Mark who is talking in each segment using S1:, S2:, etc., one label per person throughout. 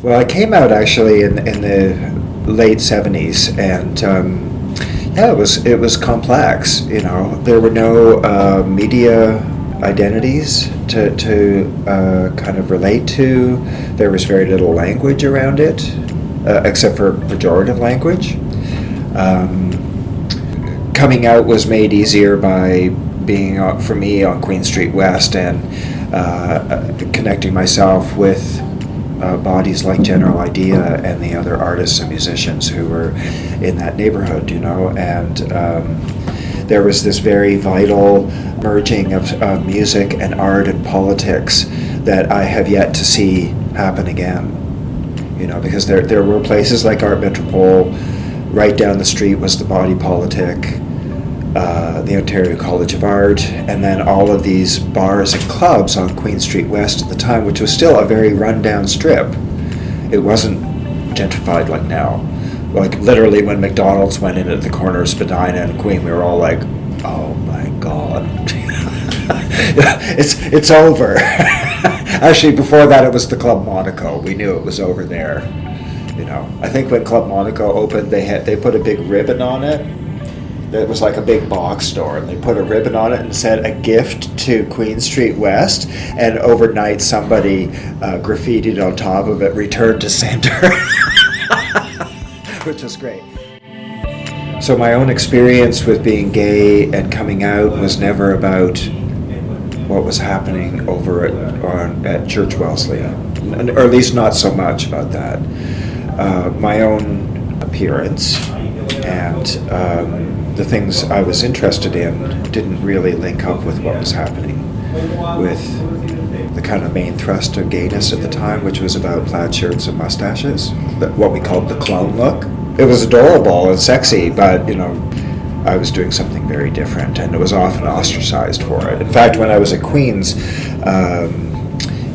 S1: Well, I came out actually in the late 70s, and yeah, it was complex. You know, there were no media identities to kind of relate to. There was very little language around it, except for pejorative language. Coming out was made easier by being, for me, on Queen Street West and connecting myself with bodies like General Idea and the other artists and musicians who were in that neighborhood, you know, and there was this very vital merging of music and art and politics that I have yet to see happen again, you know, because there were places like Art Metropole. Right down the street was the Body Politic, the Ontario College of Art, and then all of these bars and clubs on Queen Street West at the time, which was still a very run-down strip. It wasn't gentrified like now. Like literally when McDonald's went in at the corner of Spadina and Queen, we were all like, oh my God. it's over. Actually, before that it was the Club Monaco. We knew it was over there. You know, I think when Club Monaco opened, they put a big ribbon on it. It was like a big box store, and they put a ribbon on it and said, "A gift to Queen Street West." And overnight, somebody graffitied on top of it, "Return to Center," which was great. So my own experience with being gay and coming out was never about what was happening over at Church Wellesley, or at least not so much about that. My own appearance and the things I was interested in didn't really link up with what was happening with the kind of main thrust of gayness at the time, which was about plaid shirts and mustaches, what we called the clone look. It was adorable and sexy, but, you know, I was doing something very different, and it was often ostracized for it. In fact, when I was at Queen's,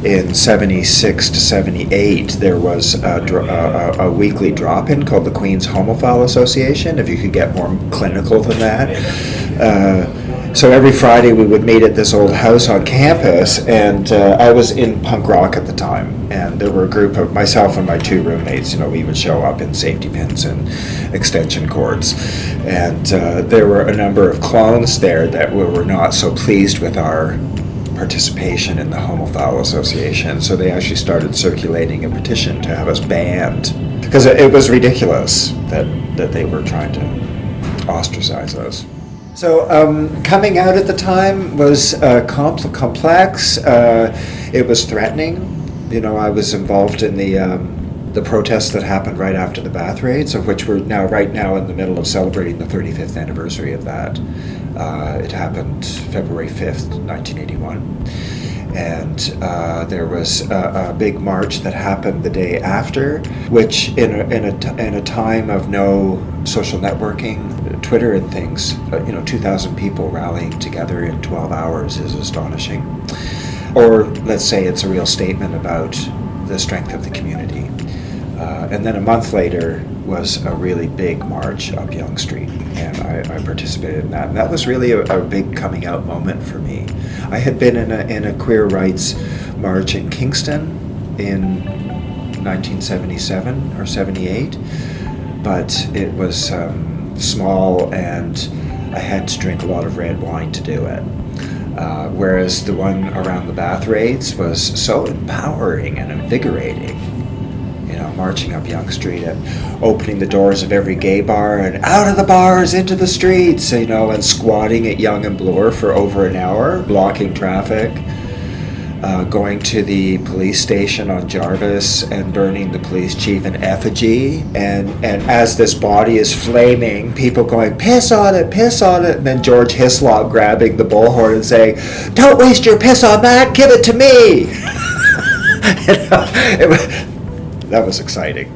S1: in 76 to 78, there was a weekly drop-in called the Queen's Homophile Association, if you could get more clinical than that. So every Friday we would meet at this old house on campus, and I was in punk rock at the time, and there were a group of myself and my two roommates. You know, we would show up in safety pins and extension cords, and there were a number of clones there that were not so pleased with our participation in the Homophile Association, so they actually started circulating a petition to have us banned, because it was ridiculous that they were trying to ostracize us. So coming out at the time was complex. It was threatening. You know, I was involved in the protests that happened right after the Bath raids, of which we're right now in the middle of celebrating the 35th anniversary of that. It happened February 5th, 1981. And there was a big march that happened the day after, which in a time of no social networking, Twitter and things, 2,000 people rallying together in 12 hours is astonishing. Or let's say it's a real statement about the strength of the community. And then a month later was a really big march up Yonge Street, and I participated in that. And that was really a big coming out moment for me. I had been in a queer rights march in Kingston in 1977 or 78, but it was small, and I had to drink a lot of red wine to do it. Whereas the one around the Bath raids was so empowering and invigorating. Marching up Yonge Street and opening the doors of every gay bar and out of the bars into the streets, and squatting at Yonge and Bloor for over an hour, blocking traffic, going to the police station on Jarvis and burning the police chief in effigy, and as this body is flaming, people going, piss on it, and then George Hislop grabbing the bullhorn and saying, don't waste your piss on that, give it to me. That was exciting.